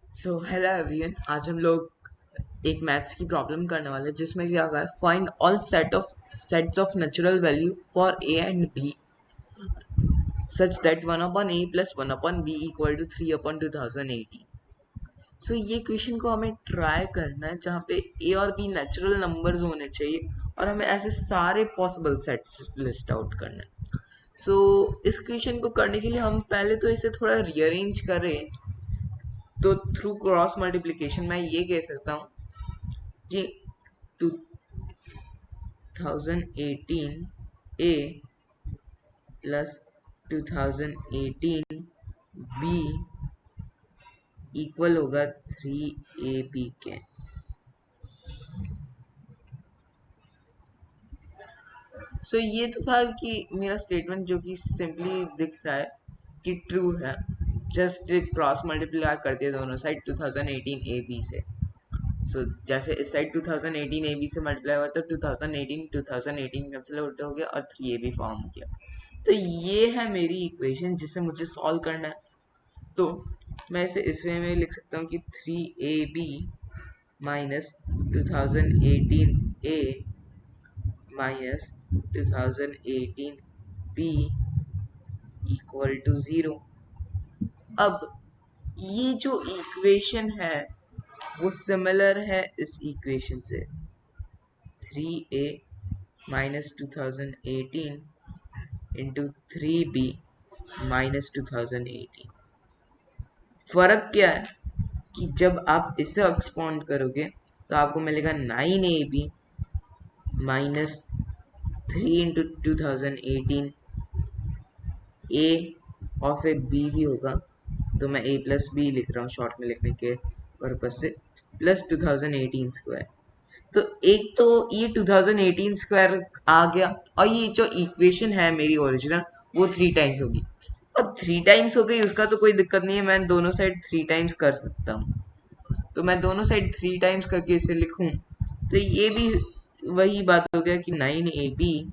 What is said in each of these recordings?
So hello everyone, आज हम लोग एक मैथ्स की प्रॉब्लम करने वाले हैं जिसमें क्या होगा, find all sets of natural value for a and b such that 1/a plus 1/b equal to 3/2018। So ये क्वेश्चन को हमें ट्राई करना है जहाँ पे ए और बी नेचुरल नंबर्स होने चाहिए और हमें ऐसे सारे पॉसिबल सेट्स लिस्ट आउट करना है। सो इस क्वेश्चन को करने के लिए हम पहले तो इसे थोड़ा रीअरेंज करें। तो थ्रू क्रॉस मल्टीप्लिकेशन मैं ये कह सकता हूँ कि 2018 ए प्लस 2018 बी इक्वल होगा 3ab के। सो ये तो था कि मेरा स्टेटमेंट जो कि सिंपली दिख रहा है कि ट्रू है। जस्ट क्रॉस मल्टीप्लाई कर दिया दोनों साइड 2018 ए बी से। सो जैसे इस साइड 2018 ए बी से मल्टीप्लाई हुआ तो 2018 कैंसिल आउट हो गया और 3ab फॉर्म हो गया। तो ये है मेरी इक्वेशन जिसे मुझे सॉल्व करना है। तो मैं इसे इस वे में लिख सकता हूँ कि 3ab minus 2018a minus 2018b equal to 0। अब ये जो इक्वेशन है वो सिमिलर है इस इक्वेशन से, 3a minus 2018 into 3b minus 2018। फर्क क्या है कि जब आप इसे एक्सपांड करोगे तो आपको मिलेगा 9ab माइनस 3 इंटू 2018 ए और फिर बी भी होगा, तो मैं ए प्लस बी लिख रहा हूँ शॉर्ट में लिखने के पर्पज से, प्लस 2018 स्क्वायर। तो एक तो ये 2018 स्क्वायर आ गया और ये जो इक्वेशन है मेरी ओरिजिनल वो 3 टाइम्स होगी। अब 3 टाइम्स हो गई उसका तो कोई दिक्कत नहीं है, मैं दोनों साइड 3 टाइम्स कर सकता हूँ। तो मैं दोनों साइड 3 टाइम्स करके इसे लिखूं तो ये भी वही बात हो गया कि 9ab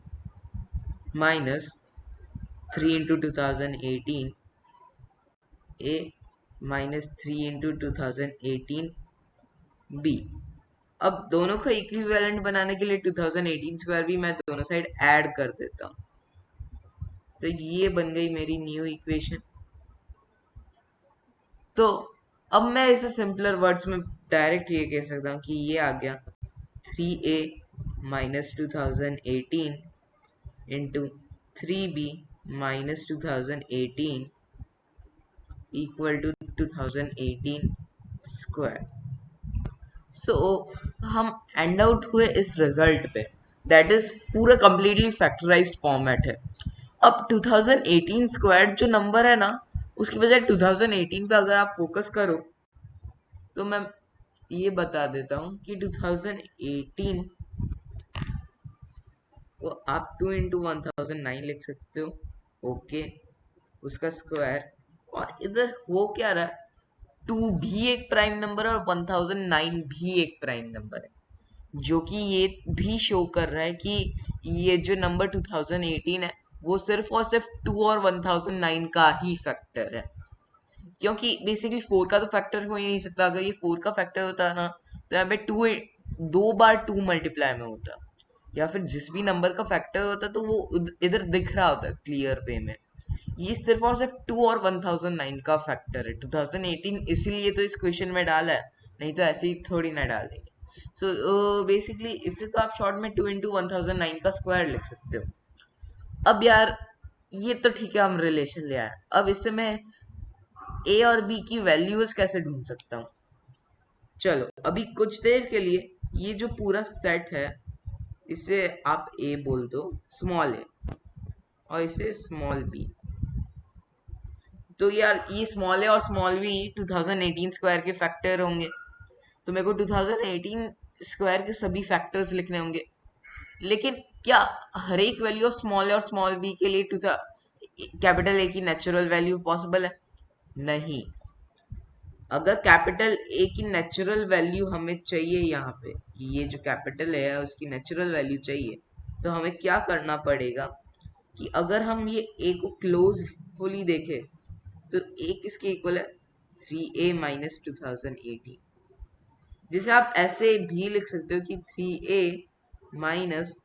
माइनस 3 इंटू 2018 ए माइनस 3 इंटू 2018 बी। अब दोनों को इक्विवेलेंट बनाने के लिए 2018 स्क्वायर भी मैं दोनों साइड ऐड कर देता हूँ। तो ये बन गई मेरी न्यू इक्वेशन। तो अब मैं इसे सिंपलर वर्ड्स में डायरेक्ट ये कह सकता हूँ कि ये आ गया 3a minus 2018 into 3b minus 2018 equal to 2018 square. So हम एंड आउट हुए इस रिजल्ट पे, दैट इज पूरा कंप्लीटली फैक्टराइज्ड फॉर्मेट है। अब 2018 स्क्वायर जो नंबर है ना, उसकी बजाय 2018 पे अगर आप फोकस करो तो मैं ये बता देता हूँ कि 2018 को आप 2 इंटू 1009 लिख सकते हो। ओके, उसका स्क्वायर। और इधर हो क्या रहा है, 2 भी एक प्राइम नंबर है और 1009 भी एक प्राइम नंबर है, जो कि ये भी शो कर रहा है कि ये जो नंबर 2018 है वो सिर्फ और सिर्फ 2 और 1009 का ही फैक्टर है। क्योंकि बेसिकली 4 का तो फैक्टर हो ही नहीं सकता। अगर ये 4 का फैक्टर होता है ना तो यहाँ पे 2 दो बार 2 मल्टीप्लाई में होता, या फिर जिस भी नंबर का फैक्टर होता तो वो इधर दिख रहा होता क्लियर वे में। ये सिर्फ और सिर्फ 2 और 1009 का फैक्टर है। 2018 इसीलिए तो इस क्वेश्चन में डाला है, नहीं तो ऐसे ही थोड़ी ना डाल देंगे। सो बेसिकली इसे तो आप शॉर्ट में 2 इंटू 1009 का स्क्वायर लिख सकते हो। अब यार ये तो ठीक है, हम रिलेशन ले आए। अब इससे मैं ए और बी की वैल्यूज कैसे ढूंढ सकता हूँ। चलो अभी कुछ देर के लिए ये जो पूरा सेट है इसे आप ए बोल दो, स्मॉल ए, और इसे स्मॉल बी। तो यार ये स्मॉल ए और स्मॉल बी 2018 स्क्वायर के फैक्टर होंगे, तो मेरे को 2018 स्क्वायर के सभी फैक्टर्स लिखने होंगे। लेकिन क्या हर एक वैल्यू ऑफ स्मॉल ए और स्मॉल बी के लिए कैपिटल ए की नेचुरल वैल्यू पॉसिबल है? नहीं। अगर कैपिटल ए की नेचुरल वैल्यू हमें चाहिए, यहाँ पे ये जो कैपिटल है उसकी नेचुरल वैल्यू चाहिए, तो हमें क्या करना पड़ेगा कि अगर हम ये ए को क्लोजफुली देखें तो ए किसके इक्वल है, 3a माइनस 2018, जिसे आप ऐसे भी लिख सकते हो कि 3a माइनस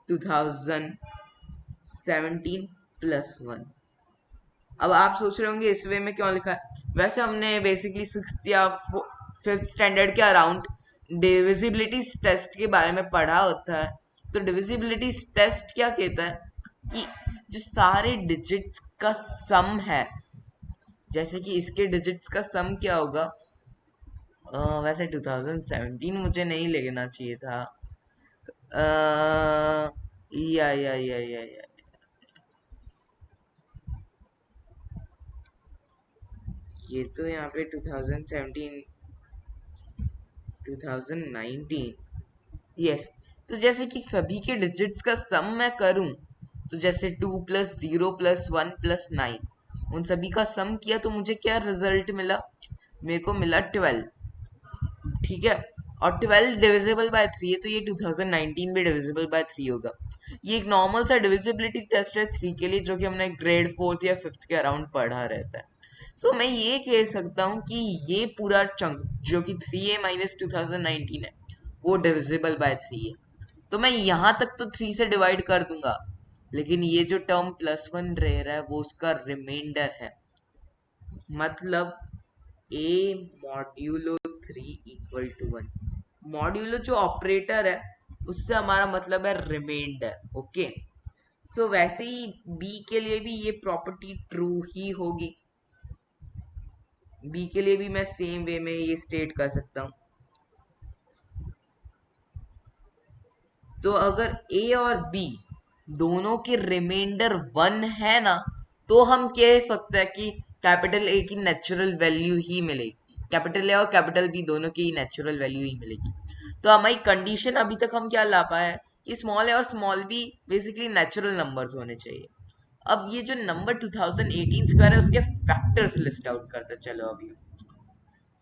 2017 प्लस 1। अब आप सोच रहे होंगे इस वे में क्यों लिखा है। वैसे हमने बेसिकली सिक्स या फिफ्थ स्टैंडर्ड के अराउंड डिविजिबिलिटी टेस्ट के बारे में पढ़ा होता है। तो डिविजिबिलिटी टेस्ट क्या कहता है कि जो सारे डिजिट्स का सम है, जैसे कि इसके डिजिट्स का सम क्या होगा। वैसे 2017 मुझे नहीं लेना चाहिए था। या ये तो यहाँ पे 2017 2019, यस। तो जैसे कि सभी के डिजिट्स का सम मैं करूं, तो जैसे 2 + 0 + 1 + 9, उन सभी का सम किया तो मुझे क्या रिजल्ट मिला, मेरे को मिला 12। ठीक है, और 12 डिविजिबल बाय 3 है, तो ये 2019 भी डिविजिबल बाय 3 होगा। ये एक नॉर्मल सा डिविजिबिलिटी टेस्ट है 3 के लिए, जो कि हमने ग्रेड 4th या 5th के अराउंड पढ़ा रहता है। सो मैं ये कह सकता हूँ कि ये पूरा चंक जो कि 3a माइनस 2019 है, वो डिविजिबल बाय 3 है। तो मैं यहाँ तक तो 3 से डिवाइड कर दूंगा, लेकिन ये जो टर्म +1 रह रहा है वो उसका रिमाइंडर है। मतलब a modulo 3 equal to 1। Modulo जो ऑपरेटर है उससे हमारा मतलब है रिमाइंडर। ओके, सो वैसे ही b के लिए भी ये प्रॉपर्टी ट्रू ही होगी। b के लिए भी मैं सेम वे में ये स्टेट कर सकता हूँ। तो अगर a और b दोनों के रिमाइंडर 1 है ना, तो हम कह सकते हैं कि कैपिटल A की नेचुरल वैल्यू ही मिलेगी, कैपिटल A और कैपिटल B दोनों की नेचुरल वैल्यू ही मिलेगी। तो हमारी कंडीशन अभी तक हम क्या ला पाए कि स्मॉल a और small b basically natural numbers होने चाहिए। अब ये जो नंबर 2018 स्क्वायर है उसके फैक्टर्स लिस्ट आउट करते चलो अभी,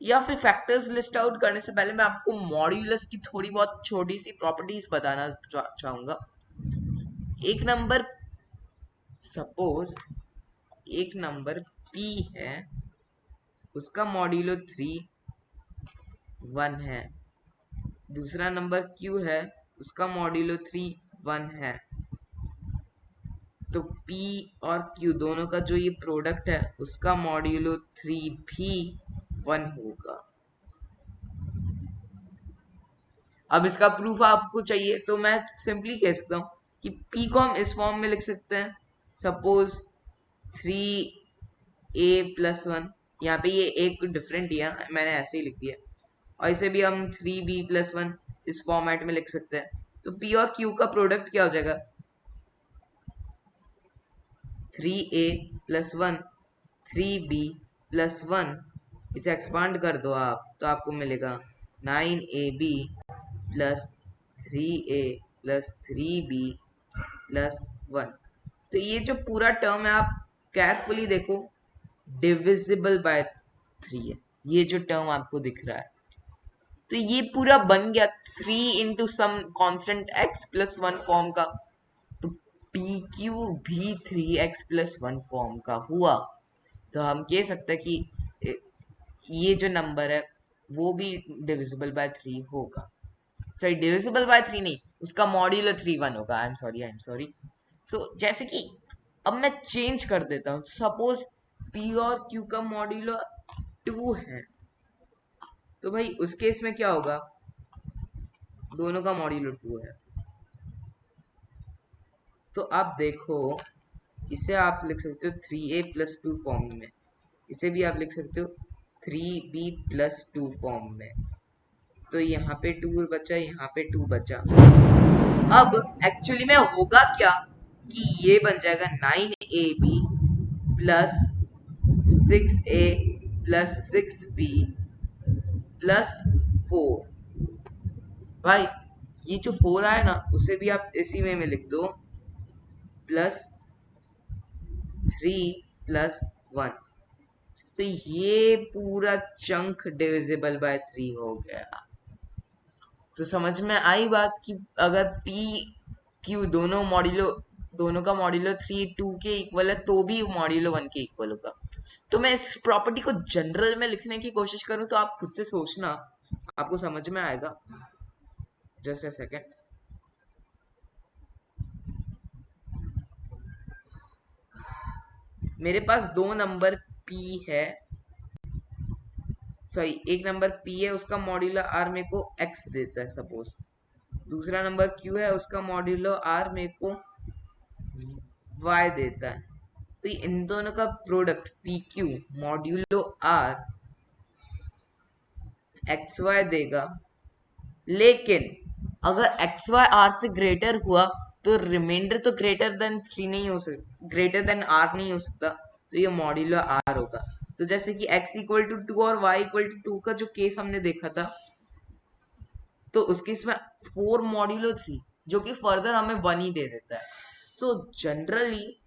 या फिर फैक्टर्स लिस्ट आउट करने से पहले मैं आपको मॉड्यूलस की थोड़ी बहुत छोटी सी प्रॉपर्टीज बताना चाहूंगा। एक नंबर, सपोज एक नंबर p है, उसका मॉड्यूलो 3 1 है। दूसरा नंबर q है, उसका मॉड्यूलो 3 1 है। तो p और q दोनों का जो ये प्रोडक्ट है उसका मॉड्यूलो 3 भी 1 होगा। अब इसका प्रूफ आपको चाहिए तो मैं सिंपली कह सकता हूँ कि p को हम इस फॉर्म में लिख सकते हैं। सपोज 3a + 1, यहाँ पे ये एक डिफरेंट दिया मैंने ऐसे ही लिख दिया, और इसे भी हम 3b + 1 इस फॉर्मेट में लिख सकते हैं। तो p और q का प्रोडक्ट क्या हो जाएगा, 3a + 1 3b + 1। इसे एक्सपांड कर दो आप तो आपको मिलेगा 9ab + 3a + 3b + 1। तो ये जो पूरा टर्म है आप केयरफुली देखो, डिविजिबल बाय 3 है ये जो टर्म आपको दिख रहा है। तो ये पूरा बन गया 3 into some constant x + 1 form का। तो पी क्यू भी 3x + 1 फॉर्म का हुआ। तो हम कह सकते हैं कि ये जो नंबर है वो भी डिविजिबल बाय 3 होगा। सॉरी, डिविजिबल बाय 3 नहीं, उसका मॉड्यूलो 3 1 होगा। I am sorry. सो जैसे कि अब मैं चेंज कर देता हूँ, सपोज p और q का मॉड्यूलो 2 है, तो भाई उस केस में क्या होगा, दोनों का मॉड्यूलो 2 है। तो आप देखो, इसे आप लिख सकते हो 3a + 2 फॉर्म में, इसे भी आप लिख सकते हो 3b + 2 फॉर्म में। तो यहाँ पे 2 बचा, यहाँ पे 2 बचा। अब एक्चुअली में होगा क्या कि ये बन जाएगा 9ab + 6a + 6b + 4। भाई ये जो 4 आया ना उसे भी आप इसी में लिख दो, +3 + 1। तो ये पूरा चंक डिविजिबल बाय 3 हो गया। तो समझ में आई बात कि अगर p q दोनों मॉड्यूलो दोनों का मॉड्यूलो 3 2 के इक्वल है तो भी मॉड्यूलो 1 के इक्वल होगा। तो मैं इस प्रॉपर्टी को जनरल में लिखने की कोशिश करूं तो आप खुद से सोचना, आपको समझ में आएगा। Just a second. मेरे पास दो नंबर p है, सॉरी एक नंबर p है, उसका मॉड्यूलो r मेरे को x देता है सपोज। दूसरा नंबर q है, उसका मॉड्यूलो r मेरे को y देता है। तो इन दोनों का product P Q modulo r X Y देगा। लेकिन अगर एक्स वाई आर से ग्रेटर हुआ तो रिमाइंडर तो ग्रेटर देन 3 नहीं हो सकता, ग्रेटर देन आर नहीं हो सकता, तो ये मॉड्यूलो आर होगा। तो जैसे कि x इक्वल टू 2 और y इक्वल टू 2 का जो केस हमने देखा था, तो उस केस में 4 मॉड्यूलो 3 जो कि फर्दर हमें 1 ही दे देता है। सो जनरली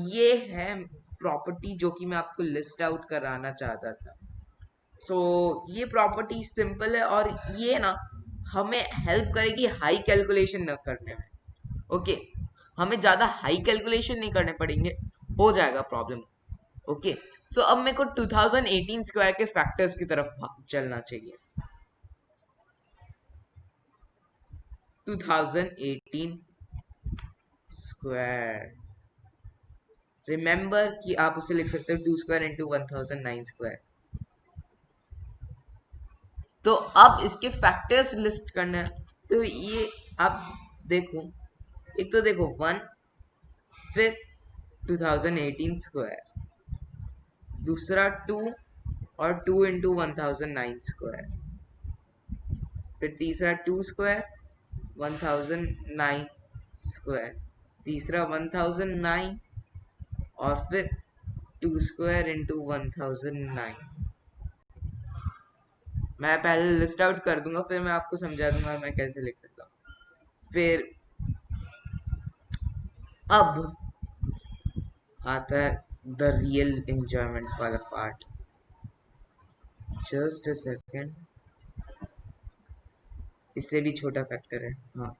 ये है प्रॉपर्टी जो कि मैं आपको लिस्ट आउट कराना चाहता था। सो ये प्रॉपर्टी सिंपल है और ये ना हमें हेल्प करेगी हाई कैलकुलेशन न करने में। ओके, हमें ज्यादा हाई कैलकुलेशन नहीं करने पड़ेंगे, हो जाएगा प्रॉब्लम। ओके, सो अब मेरे को 2018 स्क्वायर के फैक्टर्स की तरफ चलना चाहिए। 2018 स्क्वायर, रिमेंबर कि आप उसे लिख सकते हो 2 स्क्वायर इंटू 1009 स्क्वायर। तो अब इसके फैक्टर्स लिस्ट करना है, तो ये आप देखो, एक तो देखो 1, फिर 2018 स्क्वायर, दूसरा 2 और 2 इंटू 1009 स्क्वायर, फिर तीसरा 2 स्क्वायर 1009 स्क्वायर, तीसरा 1009 और फिर 2 स्क्वायर इंटू 1009। मैं पहले लिस्ट आउट कर दूंगा, फिर मैं आपको समझा दूंगा मैं कैसे लिख सकता हूँ। फिर अब आता है द रियल एंजॉयमेंट वाला पार्ट। जस्ट अ सेकेंड, इससे भी छोटा फैक्टर है। हाँ,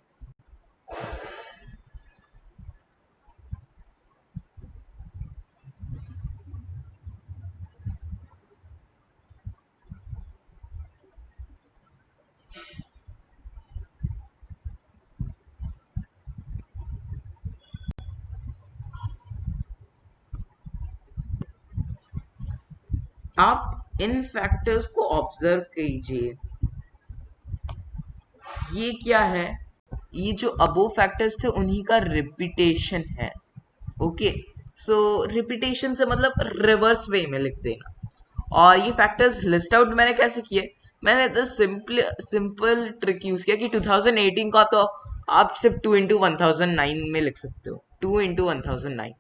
आप इन फैक्टर्स को ऑब्जर्व कीजिए। ये क्या है? ये जो अबो फैक्टर्स थे उन्हीं का रिपीटेशन है। ओके, सो रिपीटेशन से मतलब रिवर्स वे में लिख देना। और ये फैक्टर्स लिस्ट आउट मैंने कैसे किए? मैंने तो सिंपल ट्रिक यूज किया कि 2018 का तो आप सिर्फ 2 इंटू 1009 में लिख सकते हो, 2 इंटू 1009।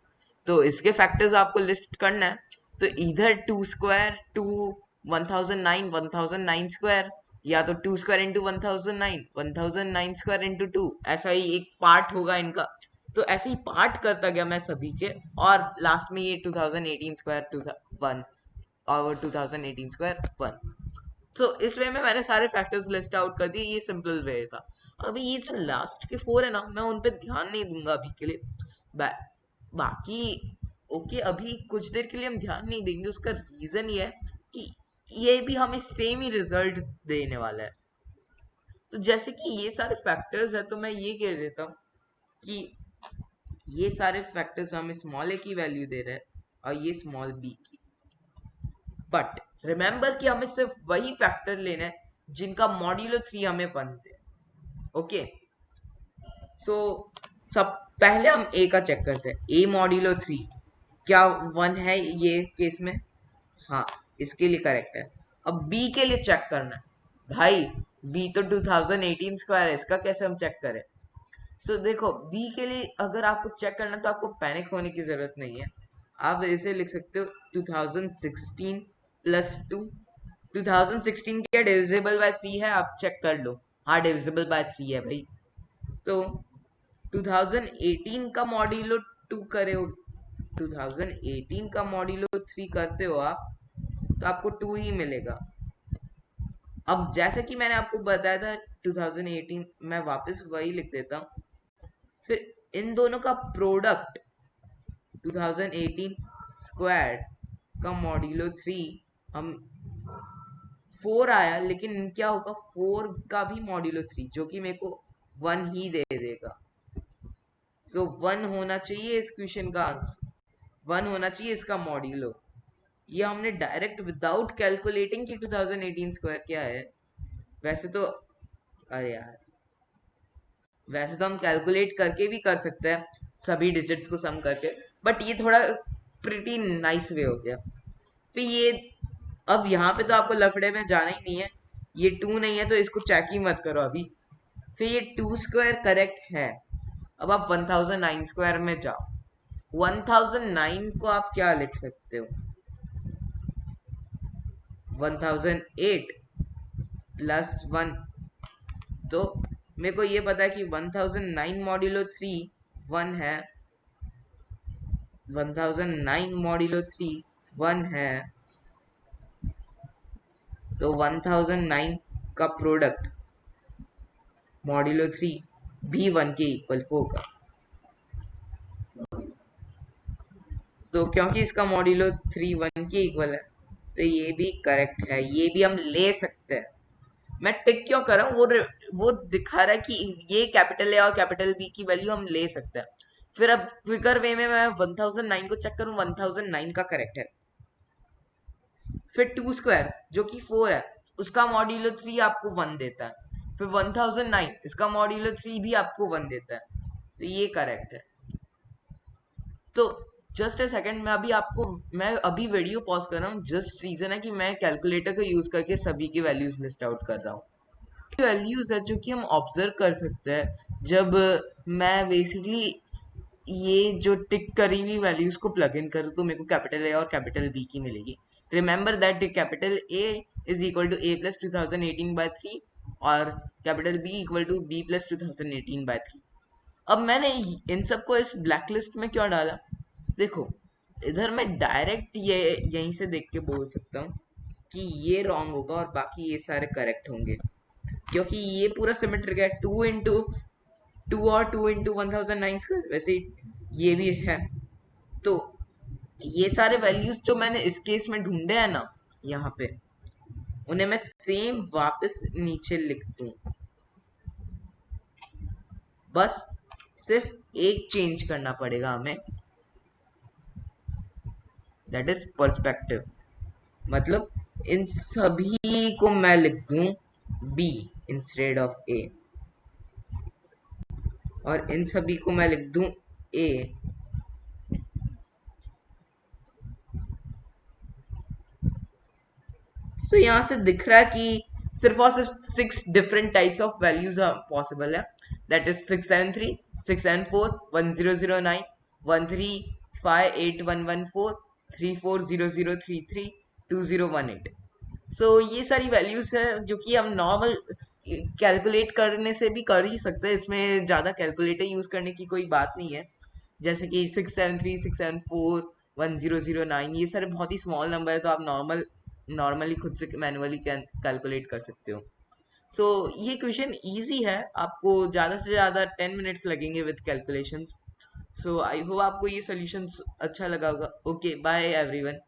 तो इसके फैक्टर्स आपको लिस्ट करना है, तो इधर 2 स्क्वायर टू 1009 1009 स्क्वायर, या तो 2 स्क्वायर इंटू 1009 1009 स्क्वायर इंटू 2, ऐसा ही एक पार्ट होगा इनका। तो ऐसे ही पार्ट करता गया मैं सभी के, और लास्ट में ये 2018 स्क्वायर 1 और 2018 स्क्वायर 1। तो इस वे में मैंने सारे फैक्टर्स लिस्ट आउट कर दिए, ये सिंपल वे था। अभी ये जो लास्ट के 4 है ना, मैं उन पे ध्यान नहीं दूंगा अभी के लिए। बाकी ओके, अभी कुछ देर के लिए हम ध्यान नहीं देंगे। उसका रीजन ये है कि ये भी हमें सेम ही रिजल्ट देने वाला है। तो जैसे कि ये सारे फैक्टर्स है, तो मैं ये कह देता हूँ कि ये सारे फैक्टर्स हमें स्मॉल ए की वैल्यू दे रहे हैं और ये स्मॉल बी की। बट रिमेंबर कि हमें सिर्फ वही फैक्टर लेना है जिनका मॉड्यूलो 3 हमें 1 दे। ओके, सो सब पहले हम ए का चेक करते हैं। ए मॉड्यूलो 3 क्या 1 है ये केस में? हाँ, इसके लिए करेक्ट है। अब बी के लिए चेक करना है। भाई बी तो 2018 स्क्वायर है, इसका कैसे हम चेक करें? सो देखो, बी के लिए अगर आपको चेक करना है तो आपको पैनिक होने की जरूरत नहीं है। आप इसे लिख सकते हो 2016 प्लस 2। 2016 क्या डिविजिबल बाय 3 है? आप चेक कर लो। हाँ, डिविजिबल बाय 3 है भाई। तो 2018 का मॉड्यूलो 2 करे हो, 2018 का मॉड्यूलो 3 करते हो आप, तो आपको 2 ही मिलेगा। अब जैसे कि मैंने आपको बताया था 2018, मैं वापस वही लिख देता हूँ। फिर इन दोनों का प्रोडक्ट 2018 स्क्वायर का मॉड्यूलो 3 हम 4 आया, लेकिन क्या होगा 4 का भी मॉड्यूलो 3 जो कि मेरे को 1 ही दे देगा। सो 1 होना चाहिए इस क्वेश्चन का आंसर, 1 होना चाहिए इसका मॉड्यूलो। ये हमने डायरेक्ट विदाउट कैलकुलेटिंग कि 2018 स्क्वायर क्या है। वैसे तो अरे यार, वैसे तो हम कैलकुलेट करके भी कर सकते हैं सभी डिजिट्स को सम करके, बट ये थोड़ा प्रिटी नाइस वे हो गया। फिर ये अब यहाँ पे तो आपको लफड़े में जाना ही नहीं है, ये 2 नहीं है तो इसको चेक ही मत करो अभी। फिर ये 2 स्क्वायर करेक्ट है। अब आप 1009 स्क्वायर में जाओ। 1009 को आप क्या लिख सकते हो? 1008 प्लस 1। तो मेरे को ये पता है कि 1009 मॉड्यूलो 3 1 है, 1009 मॉड्यूलो 3 1 है, तो 1009 का प्रोडक्ट मॉड्यूलो 3 भी 1 के इक्वल होगा। तो क्योंकि इसका मॉड्यूलो 3 1 के इक्वल है, तो ये भी करेक्ट है, ये भी हम ले सकते हैं। मैं टिक क्यों कर रहा हूँ, वो दिखा रहा है कि ये कैपिटल ए और कैपिटल बी की वैल्यू हम ले सकते हैं। फिर अब क्विकर वे में मैं 1009 को चेक करूँ, 1009 का करेक्ट है। फिर 2 स्क्वायर जो कि 4 है, उसका मॉड्यूलो 3 आपको 1 देता है। फिर 1009 इसका मॉड्यूलो 3 भी आपको 1 देता है, तो ये करेक्ट है। तो जस्ट ए सेकंड, मैं अभी वीडियो पॉज कर रहा हूँ, जस्ट रीजन है कि मैं कैलकुलेटर को यूज करके सभी की वैल्यूज लिस्ट आउट कर रहा हूँ। वैल्यूज है जो कि हम ऑब्जर्व कर सकते हैं जब मैं बेसिकली ये जो टिक करी हुई वैल्यूज को प्लग इन करूँ, तो मेरे को कैपिटल ए और कैपिटल बी की मिलेगी। Remember that capital A is equal to A plus 2018/3 और capital B equal to B plus 2018/3। अब मैंने इन सबको इस ब्लैक लिस्ट में क्यों डाला? देखो, इधर मैं डायरेक्ट ये यहीं से देख के बोल सकता हूँ कि ये रॉन्ग होगा और बाकी ये सारे करेक्ट होंगे, क्योंकि ये पूरा सिमेट्रिक है। 2 इंटू 2 और 2 इंटू 1009 स्क्वायर, वैसे ये भी है। तो ये सारे वैल्यूज जो मैंने इस केस में ढूंढे हैं ना यहाँ पे, उन्हें मैं सेम वापस नीचे लिख दूं। बस सिर्फ एक चेंज करना पड़ेगा हमें, दैट इज पर्सपेक्टिव। मतलब इन सभी को मैं लिख दूं बी इंस्टेड ऑफ ए, और इन सभी को मैं लिख दूं ए। सो यहाँ से दिख रहा है कि सिर्फ और सिर्फ 6 different types of values possible है, दैट इज 673 674 1009 1358114 340033 2018। सो ये सारी वैल्यूज है जो कि हम नॉर्मल कैलकुलेट करने से भी कर ही सकते हैं, इसमें ज़्यादा कैलकुलेटर यूज करने की कोई बात नहीं है। जैसे कि 673 674 1009 ये सारे बहुत ही स्मॉल नंबर है, तो आप नॉर्मली खुद से मैनुअली कैलकुलेट कर सकते हो। सो ये क्वेश्चन इजी है, आपको ज़्यादा से ज़्यादा 10 मिनट्स लगेंगे with calculations. So I hope आपको ये सोल्यूशन अच्छा लगा होगा। Okay, bye everyone.